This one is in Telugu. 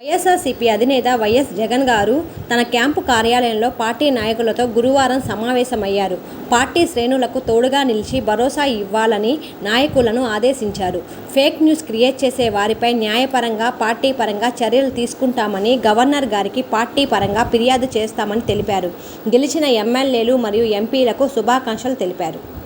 వైఎస్ఆర్సీపీ అధినేత వైఎస్ జగన్ గారు తన క్యాంపు కార్యాలయంలో పార్టీ నాయకులతో గురువారం సమావేశమయ్యారు. పార్టీ శ్రేణులకు తోడుగా నిలిచి భరోసా ఇవ్వాలని నాయకులను ఆదేశించారు. ఫేక్ న్యూస్ క్రియేట్ చేసే వారిపై న్యాయపరంగా, పార్టీ పరంగా చర్యలు తీసుకుంటామని, గవర్నర్ గారికి పార్టీ పరంగా ఫిర్యాదు చేస్తామని తెలిపారు. గెలిచిన ఎమ్మెల్యేలు మరియు ఎంపీలకు శుభాకాంక్షలు తెలిపారు.